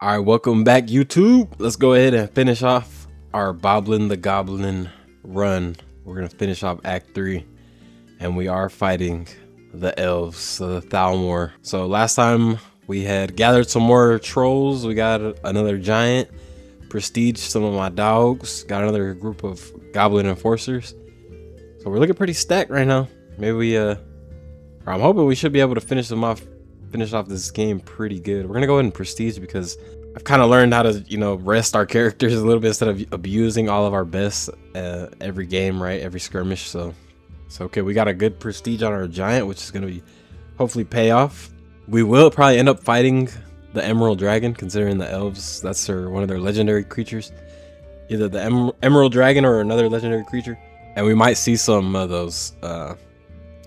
All right, welcome back, YouTube. Let's go ahead and finish off our Boblin the Goblin run. We're gonna finish off Act 3, and we are fighting the elves, so the totalwar. So last time we had gathered some more trolls. We got another giant, prestige some of my dogs, got another group of goblin enforcers. So we're looking pretty stacked right now. Maybe we or I'm hoping we should be able to finish off this game pretty good. We're gonna go ahead and prestige because I've kind of learned how to, rest our characters a little bit instead of abusing all of our best every game, right? Every skirmish. So okay, we got a good prestige on our giant, which is gonna be hopefully pay off. We will probably end up fighting the Emerald Dragon, considering the elves, that's one of their legendary creatures. Either the Emerald Dragon or another legendary creature. And we might see some of those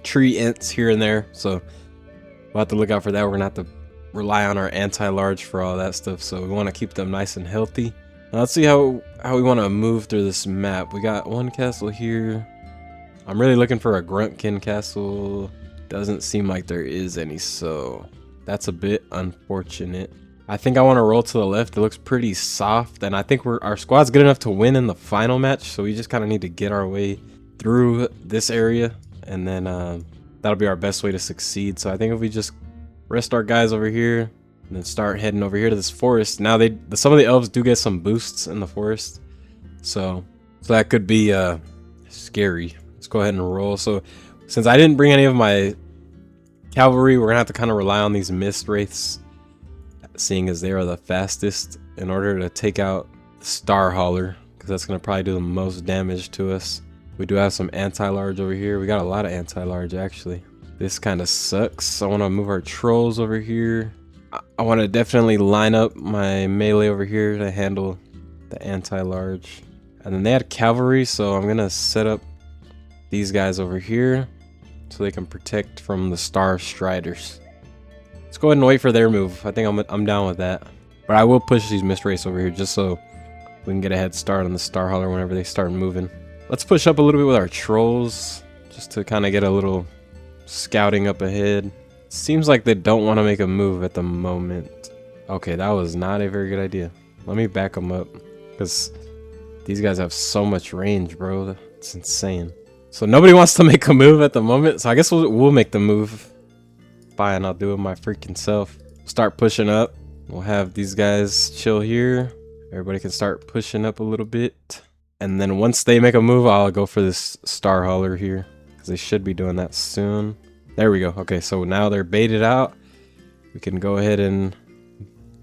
tree ents here and there. So we'll have to look out for that. We're gonna have to rely on our anti-large for all that stuff, so we want to keep them nice and healthy. Now let's see how we want to move through this map. We got one castle here. I'm really looking for a Gruntkin castle. Doesn't seem like there is any, so that's a bit unfortunate. I think I want to roll to the left. It looks pretty soft, and I think our squad's good enough to win in the final match, so we just kind of need to get our way through this area, and then that'll be our best way to succeed. So I think if we just rest our guys over here and then start heading over here to this forest. Now some of the elves do get some boosts in the forest, so that could be scary. Let's go ahead and roll. So since I didn't bring any of my cavalry, we're gonna have to kind of rely on these mist wraiths, seeing as they are the fastest, in order to take out the star hauler, because that's gonna probably do the most damage to us. We do have some anti-large over here. We got a lot of anti-large actually. This kind of sucks. I want to move our trolls over here. I want to definitely line up my melee over here to handle the anti-large. And then they had cavalry, so I'm going to set up these guys over here so they can protect from the star striders. Let's go ahead and wait for their move. I think I'm down with that. But I will push these mist wraiths over here just so we can get a head start on the star hauler whenever they start moving. Let's push up a little bit with our trolls just to kind of get a little scouting up ahead. Seems like they don't want to make a move at the moment. Okay, that was not a very good idea. Let me back them up, because these guys have so much range, bro. It's insane. So nobody wants to make a move at the moment, so I guess we'll make the move. Fine, I'll do it my freaking self. Start pushing up. We'll have these guys chill here. Everybody can start pushing up a little bit, and then once they make a move, I'll go for this star hauler here, because they should be doing that soon. There we go. Okay, so now they're baited out. We can go ahead and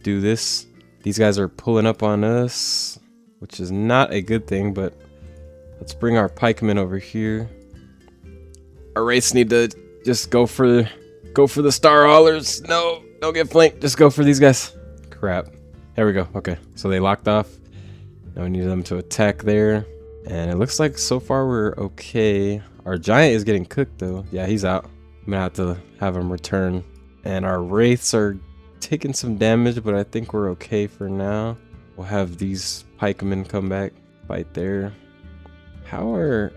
do this. These guys are pulling up on us, which is not a good thing, but let's bring our pikemen over here. Our wraiths need to just go for the star haulers. No, don't get flanked. Just go for these guys. Crap. There we go. Okay, so they locked off. Now we need them to attack there. And it looks like so far we're okay. Our giant is getting cooked though. Yeah, he's out. I'm gonna have to have him return. And our wraiths are taking some damage, but I think we're okay for now. We'll have these pikemen come back, fight there. How are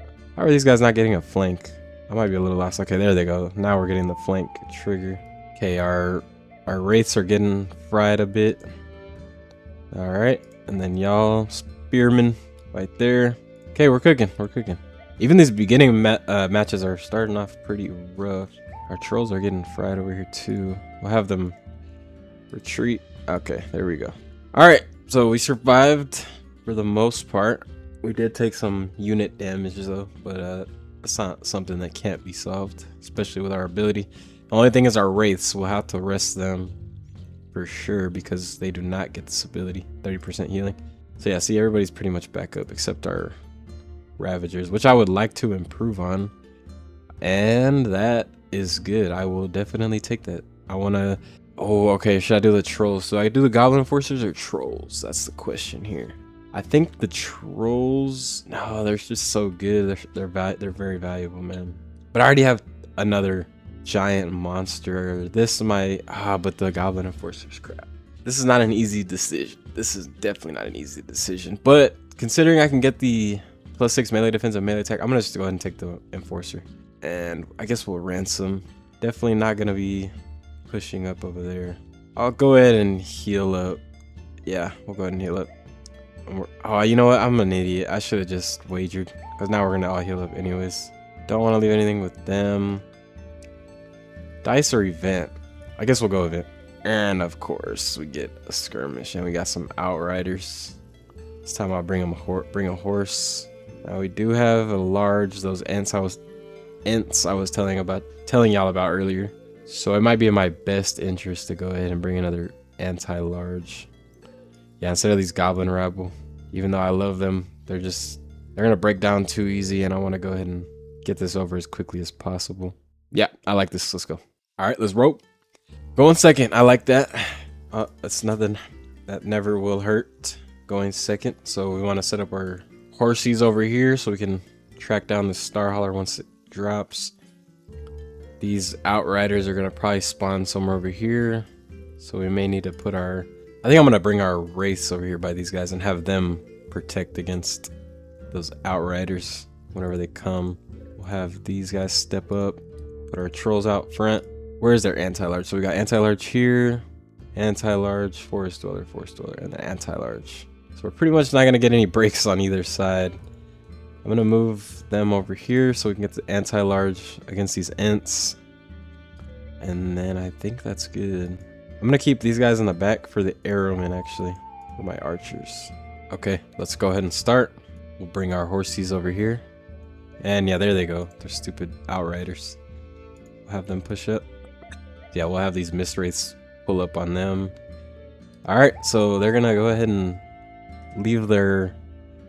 these guys not getting a flank? I might be a little lost. Okay, there they go. Now we're getting the flank trigger. Okay, our wraiths are getting fried a bit. All right, and then y'all spearmen right there. Okay, we're cooking. Even these beginning matches are starting off pretty rough. Our trolls are getting fried over here too. We'll have them retreat. Okay, there we go. All right, so we survived for the most part. We did take some unit damage though, but it's not something that can't be solved, especially with our ability. The only thing is our wraiths. We'll have to rest them for sure because they do not get this ability, 30% healing. So yeah, see, everybody's pretty much back up except our Ravagers, which I would like to improve on, and that is good. I will definitely take that. I want to okay, should I do the trolls? So I do the goblin enforcers or trolls? That's the question here. I think the trolls, no, they're just so good. They're very valuable, man. But I already have another giant monster. This might but the goblin enforcers, crap. This is not an easy decision. This is definitely not an easy decision, but considering I can get the +6 melee defense and melee attack, I'm gonna just go ahead and take the enforcer, and I guess we'll ransom. Definitely not gonna be pushing up over there. I'll go ahead and heal up Yeah, we'll go ahead and heal up. Oh, you know what? I'm an idiot. I should have just wagered. Because now we're going to all heal up anyways. Don't want to leave anything with them. Dice or event? I guess we'll go event. And of course, we get a skirmish. And we got some outriders. This time I'll bring a horse. Now we do have a large, those ents I was telling y'all about earlier. So it might be in my best interest to go ahead and bring another anti-large. Yeah, instead of these goblin rabble. Even though I love them, they're gonna break down too easy, and I want to go ahead and get this over as quickly as possible. Yeah, I like this. Let's go. All right, let's rope. Going second. I like that. That's nothing. That never will hurt. Going second. So we want to set up our horsies over here so we can track down the star holler once it drops. These outriders are gonna probably spawn somewhere over here, so we may need to put our. I think I'm gonna bring our wraiths over here by these guys and have them protect against those outriders whenever they come. We'll have these guys step up, put our trolls out front. Where is their anti-large? So we got anti-large here, anti-large, forest dweller, and the anti-large. So we're pretty much not gonna get any breaks on either side. I'm gonna move them over here so we can get the anti-large against these ents. And then I think that's good. I'm gonna keep these guys in the back for the arrowmen actually, for my archers. Okay, let's go ahead and start. We'll bring our horsies over here. And yeah, there they go. They're stupid outriders. We'll have them push up. Yeah, we'll have these mist wraiths pull up on them. Alright, so they're gonna go ahead and leave their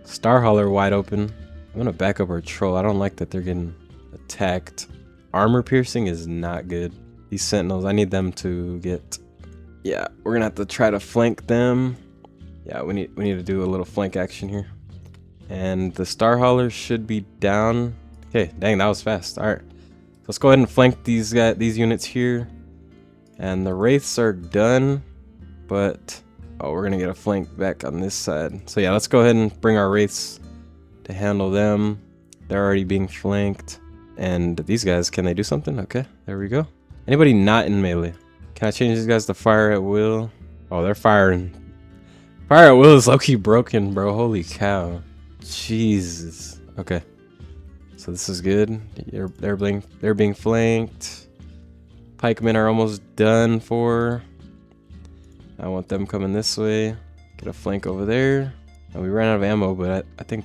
star holler wide open. I'm gonna back up our troll. I don't like that they're getting attacked. Armor piercing is not good. These sentinels, I need them to get. Yeah, we're gonna have to try to flank them. Yeah, we need to do a little flank action here. And the star holler should be down. Okay, dang, that was fast. All right, let's go ahead and flank these units here. And the wraiths are done, but oh, we're gonna get a flank back on this side. So yeah, let's go ahead and bring our wraiths to handle them. They're already being flanked. And these guys, can they do something? Okay, there we go. Anybody not in melee? Can I change these guys to fire at will? Oh, they're firing. Fire at will is low-key broken, bro. Holy cow. Jesus. Okay. So this is good. They're being flanked. Pikemen are almost done for. I want them coming this way. Get a flank over there. And we ran out of ammo, but I think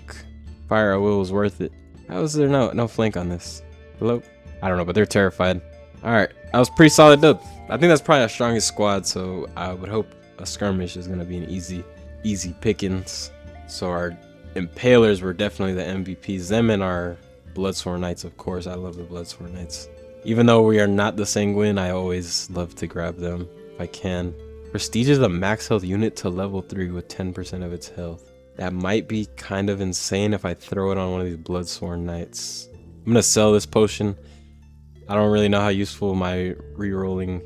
fire at will was worth it. How is there no flank on this? Hello? I don't know, but they're terrified. Alright, that was pretty solid dub. I think that's probably our strongest squad, so I would hope a skirmish is going to be an easy pickings. So our impalers were definitely the MVPs. Them and our Bloodsworn Knights, of course. I love the Bloodsworn Knights. Even though we are not the Sanguine, I always love to grab them if I can. Prestige is a max health unit to level 3 with 10% of its health. That might be kind of insane if I throw it on one of these Bloodsworn Knights. I'm going to sell this potion. I don't really know how useful my re-rolling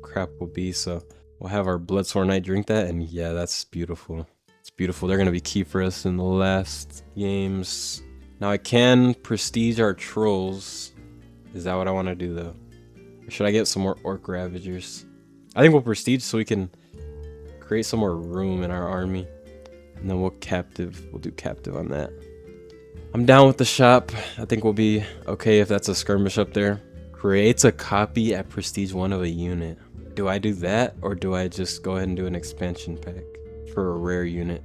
crap will be, so we'll have our Bloodsworn Knight drink that, and yeah, that's beautiful. It's beautiful. They're going to be key for us in the last games. Now I can prestige our trolls. Is that what I want to do, though? Or should I get some more Orc Ravagers? I think we'll prestige so we can create some more room in our army. And then we'll do captive on that. I'm down with the shop. I think we'll be okay if that's a skirmish up there. Creates a copy at prestige 1 of a unit. Do I do that, or do I just go ahead and do an expansion pack for a rare unit?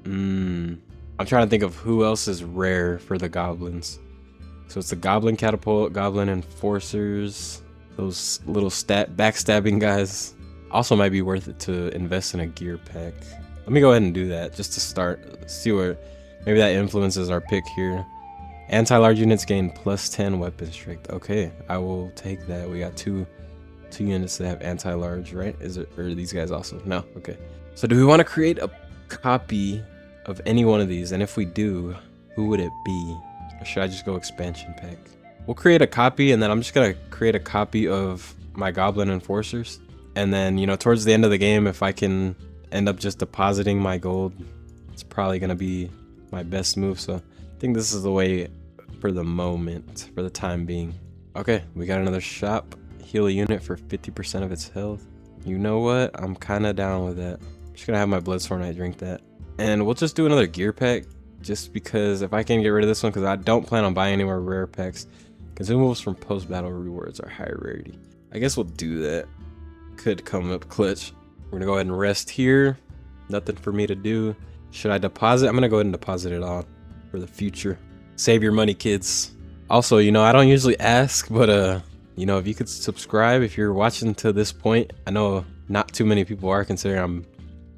I'm trying to think of who else is rare for the goblins. So it's the goblin catapult, goblin enforcers, those little backstabbing guys. Also might be worth it to invest in a gear pack. Let me go ahead and do that just to start. See where maybe that influences our pick here. Anti-large units gain +10 weapon strength. Okay, I will take that. We got two units that have anti-large, right? Or are these guys also? No. Okay. So do we want to create a copy of any one of these? And if we do, who would it be? Or should I just go expansion pack? We'll create a copy, and then I'm just gonna create a copy of my goblin enforcers. And then, you know, towards the end of the game, if I can end up just depositing my gold, it's probably gonna be my best move. So I think this is the way for the moment, for the time being. Okay, we got another shop. Heal a unit for 50% of its health. You know what? I'm kind of down with that. just gonna have my Bloodsworn Knight drink that. And we'll just do another gear pack, just because if I can get rid of this one, because I don't plan on buying any more rare packs. Consumables from post-battle rewards are higher rarity. I guess we'll do that. Could come up clutch. We're gonna go ahead and rest here. Nothing for me to do. Should I deposit? I'm gonna go ahead and deposit it all for the future. Save your money, kids. Also, you know, I don't usually ask, but you know, if you could subscribe if you're watching to this point. I know not too many people are, considering I'm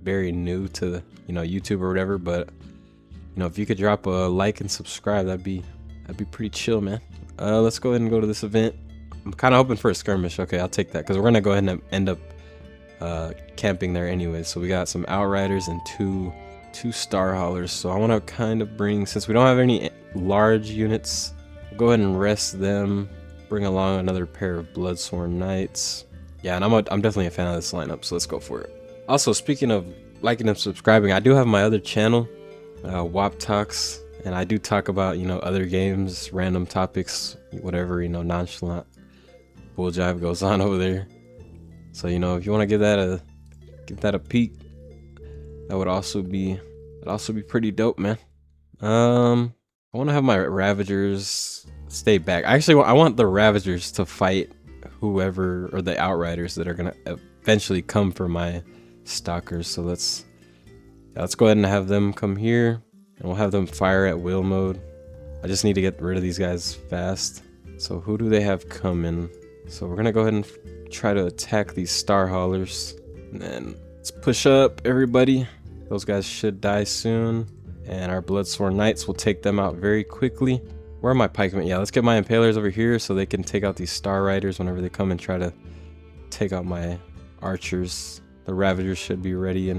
very new to, you know, YouTube or whatever, but you know, if you could drop a like and subscribe, that'd be pretty chill, man. Let's go ahead and go to this event. I'm kind of hoping for a skirmish. Okay, I'll take that, because we're gonna go ahead and end up camping there anyway. So we got some outriders and two star haulers. So I want to kind of bring, since we don't have any large units, we'll go ahead and rest them. Bring along another pair of Bloodsworn Knights. Yeah, and I'm definitely a fan of this lineup, so let's go for it. Also, speaking of liking and subscribing, I do have my other channel, WAP Talks, and I do talk about, you know, other games, random topics, whatever, you know, nonchalant bull jive goes on over there. So, you know, if you want to give that a peek, that would also be pretty dope, man. I want to have my Ravagers stay back. Actually, I want the Ravagers to fight whoever, or the Outriders that are gonna eventually come for my Stalkers. So let's go ahead and have them come here, and we'll have them fire at will mode. I just need to get rid of these guys fast. So who do they have coming? So we're gonna go ahead and try to attack these Star Haulers, and then let's push up, everybody. Those guys should die soon, and our Bloodsworn Knights will take them out very quickly. Where are my pikemen? Yeah, let's get my Impalers over here so they can take out these Star Riders whenever they come and try to take out my archers. The Ravagers should be ready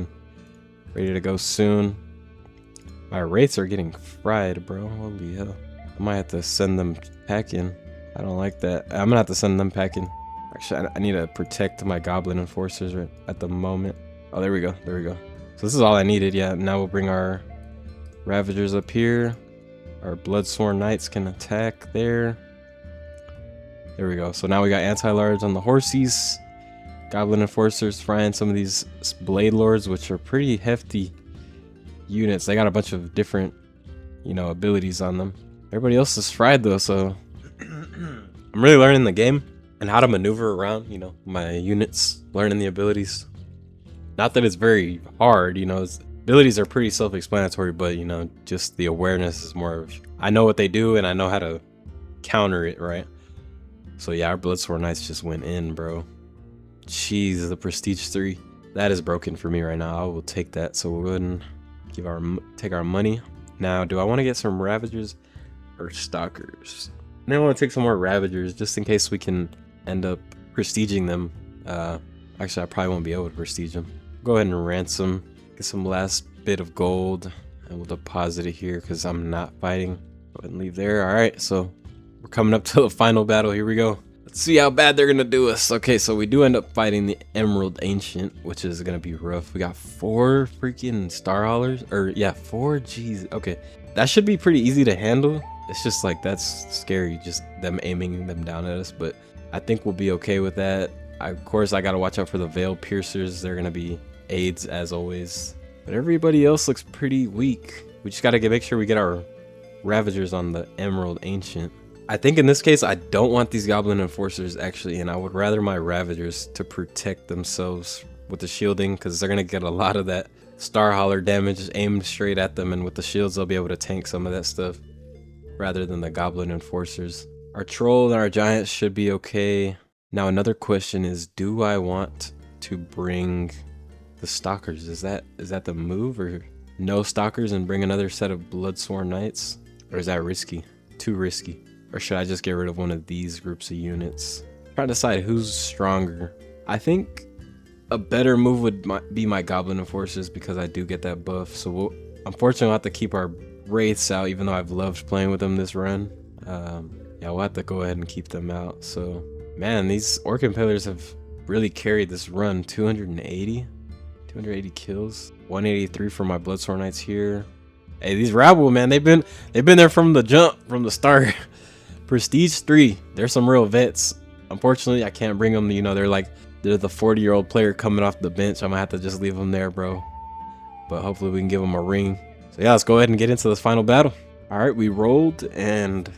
to go soon. My Wraiths are getting fried, bro. Holy hell. I might have to send them packing. I don't like that. I'm gonna have to send them packing. Actually, I need to protect my Goblin Enforcers right at the moment. Oh, there we go. There we go. So this is all I needed. Yeah, now we'll bring our Ravagers up here. Our Bloodsworn Knights can attack there. There we go. So now we got anti-large on the horsies. Goblin Enforcers frying some of these Blade Lords, which are pretty hefty units. They got a bunch of different, you know, abilities on them. Everybody else is fried though, so I'm really learning the game and how to maneuver around, you know, my units, learning the abilities. Not that it's very hard, you know, abilities are pretty self-explanatory, but you know, just the awareness is more of, I know what they do and I know how to counter it, right? So yeah, our Bloodsworn Knights just went in, bro. Jeez, the Prestige 3. That is broken for me right now. I will take that. So we'll go ahead and take our money. Now, do I want to get some Ravagers or Stalkers? I think I want to take some more Ravagers just in case we can end up prestiging them. Actually, I probably won't be able to prestige them. Go ahead and ransom. Get some last bit of gold, and we'll deposit it here because I'm not fighting. Go ahead and leave there. All right, so we're coming up to the final battle. Here we go. Let's see how bad they're gonna do us. Okay, so we do end up fighting the Emerald Ancient, which is gonna be rough. We got 4 freaking Star Haulers, or yeah, 4 G's. Okay, that should be pretty easy to handle. It's just like, that's scary, just them aiming them down at us, but I think we'll be okay with that. Of course, I gotta watch out for the Veil Piercers. They're gonna be aids as always, but everybody else looks pretty weak. We just gotta make sure we get our Ravagers on the Emerald Ancient. I think in this case, I don't want these Goblin Enforcers actually, and I would rather my Ravagers to protect themselves with the shielding, because they're gonna get a lot of that Star Hauler damage aimed straight at them, and with the shields they'll be able to tank some of that stuff rather than the Goblin Enforcers. Our Troll and our Giants should be okay. Now another question is, do I want to bring the Stalkers? Is that the move, or no Stalkers and bring another set of Bloodsworn Knights? Or is that risky? Too risky? Or should I just get rid of one of these groups of units? Trying to decide who's stronger. I think a better move would be my Goblin Enforcers, because I do get that buff. So unfortunately we'll have to keep our Wraiths out, even though I've loved playing with them this run. Yeah, we'll have to go ahead and keep them out. So man, these Orc Impalers have really carried this run. 280 kills, 183 for my Bloodsworn Knights here. Hey, these Rabble, man, they've been there from the jump, from the start. Prestige 3, they're some real vets. Unfortunately, I can't bring them. You know, they're the 40-year-old player coming off the bench. I'm gonna have to just leave them there, bro. but hopefully we can give them a ring. So yeah, let's go ahead and get into this final battle. All right, we rolled and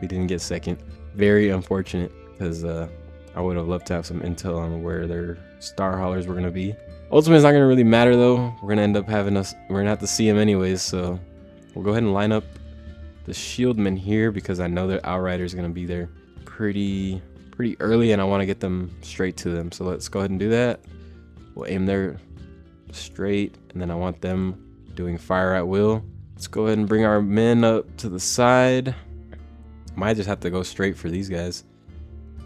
we didn't get second. Very unfortunate, because I would have loved to have some intel on where their star haulers were gonna be. Ultimately, it's not gonna really matter though. We're gonna end up we're gonna have to see them anyways. So we'll go ahead and line up the shieldmen here, because I know their outriders are gonna be there pretty early, and I want to get them straight to them. So let's go ahead and do that. We'll aim there straight, and then I want them doing fire at will. Let's go ahead and bring our men up to the side. Might just have to go straight for these guys.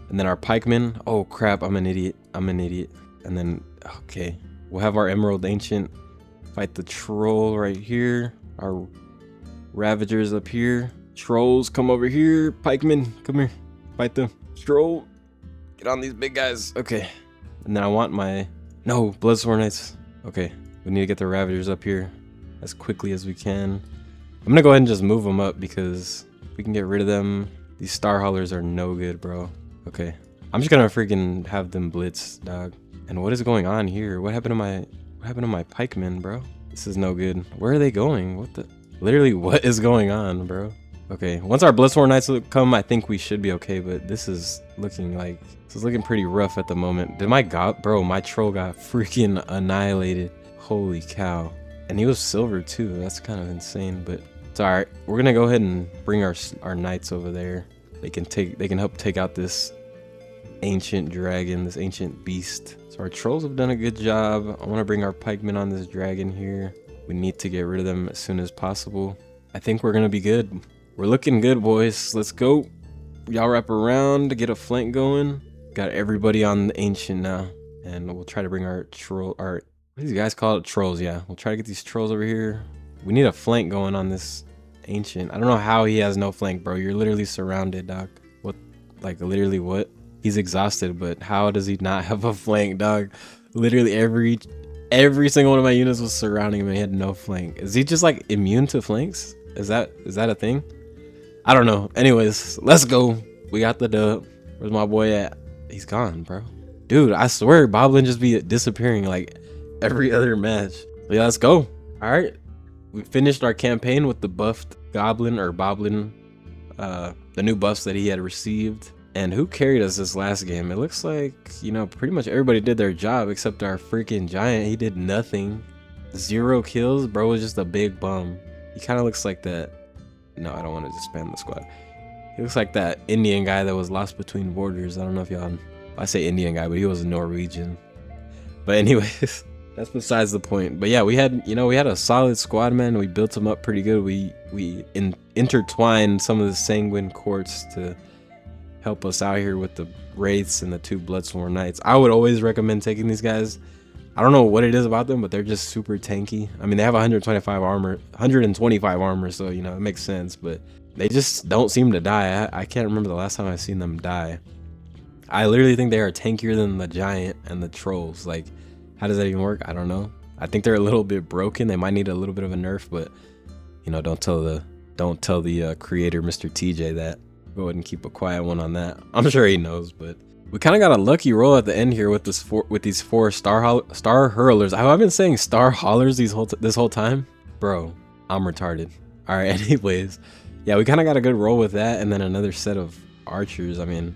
And then our pikemen. Oh crap, I'm an idiot. And then, okay, we'll have our Emerald Ancient fight the troll right here. Our Ravagers up here. Trolls, come over here. Pikemen, come here. Fight them. Troll, get on these big guys. Okay. And then I want my... No, Bloodsworn Knights. Okay, we need to get the Ravagers up here as quickly as we can. I'm gonna go ahead and just move them up, because if we can get rid of them, these star haulers are no good, bro. Okay, I'm just gonna freaking have them blitz, dog. And what is going on here? What happened to my pikemen, bro? This is no good. Where are they going? What the... Literally, what is going on, bro? Okay, once our Bloodsworn Knights come, I think we should be okay, but this is looking pretty rough at the moment. Did my troll got freaking annihilated. Holy cow. And he was silver too. That's kind of insane, but it's all right. We're gonna go ahead and bring our knights over there. They can help take out this ancient dragon, this ancient beast. So our trolls have done a good job. I want to bring our pikemen on this dragon here. We need to get rid of them as soon as possible. I think we're gonna be good. We're looking good, boys. Let's go. Y'all wrap around to get a flank going. Got everybody on the ancient now, and we'll try to bring our troll. What do these guys call it? Trolls, yeah. We'll try to get these trolls over here. We need a flank going on this ancient. I don't know how he has no flank, bro. You're literally surrounded, dog. What? Like literally what? He's exhausted, but how does he not have a flank, dog? Literally every single one of my units was surrounding him and he had no flank. Is he just like immune to flanks? Is that a thing? I don't know. Anyways, let's go. We got the dub. Where's my boy at? He's gone, bro. Dude, I swear Boblin just be disappearing like every other match. So yeah, let's go. All right. We finished our campaign with the buffed goblin or Boblin, the new buffs that he had received. And who carried us this last game? It looks like, you know, pretty much everybody did their job except our freaking giant. He did nothing. 0 kills. Bro was just a big bum. He kind of looks like that. No, I don't want to just spam the squad. He looks like that Indian guy that was lost between borders. I don't know if y'all... I say Indian guy, but he was Norwegian. But anyways, that's besides the point. But yeah, we had a solid squad, man. We built them up pretty good. We intertwined some of the sanguine courts to help us out here with the wraiths and the 2 bloodsworn knights. I would always recommend taking these guys. I don't know what it is about them, but they're just super tanky. I mean, they have 125 armor, so you know it makes sense. But they just don't seem to die. I can't remember the last time I've seen them die. I literally think they are tankier than the giant and the trolls. Like, how does that even work? I don't know. I think they're a little bit broken. They might need a little bit of a nerf, but you know, don't tell the creator, Mr. TJ, that. Go ahead and keep a quiet one on that. I'm sure he knows, but we kind of got a lucky roll at the end here with these 4 star hurlers. I've been saying star haulers this whole time, bro. I'm retarded. All right. Anyways, yeah, we kind of got a good roll with that, and then another set of archers. I mean,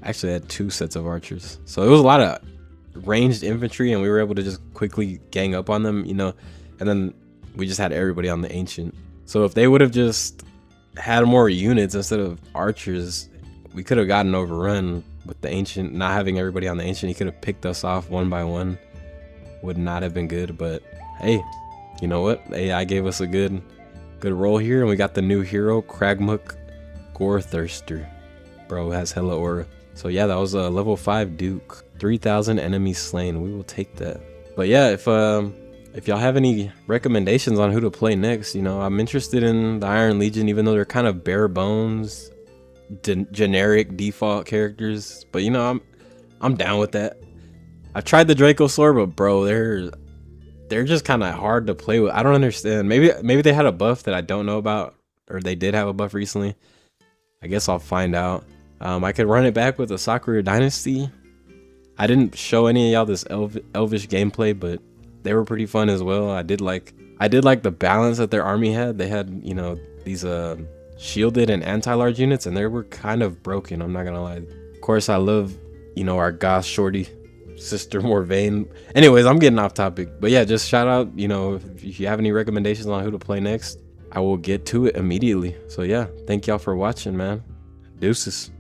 actually, I had 2 sets of archers, so it was a lot of ranged infantry, and we were able to just quickly gang up on them, you know. And then we just had everybody on the ancient. So if they would have just had more units instead of archers, we could have gotten overrun with the ancient. Not having everybody on the ancient, he could have picked us off one by one. Would not have been good, but hey, you know what? AI gave us a good roll here, and we got the new hero, Kragmuk Gorethirster. Bro has hella aura. So yeah, that was a level 5 Duke. 3,000 enemies slain. We will take that. But yeah, if y'all have any recommendations on who to play next, you know, I'm interested in the Iron Legion, even though they're kind of bare bones, generic default characters. But you know, I'm down with that. I tried the Draco Sword, but bro, they're just kind of hard to play with. I don't understand. Maybe they had a buff that I don't know about, or they did have a buff recently. I guess I'll find out. I could run it back with the Sakura Dynasty. I didn't show any of y'all this elvish gameplay, but they were pretty fun as well. I did like the balance that their army had. They had, you know, these shielded and anti-large units, and they were kind of broken, I'm not gonna lie. Of course, I love, you know, our goth shorty sister Morvain. Anyways, I'm getting off topic, but yeah, just shout out, you know, if you have any recommendations on who to play next, I will get to it immediately. So yeah, thank y'all for watching, man. Deuces.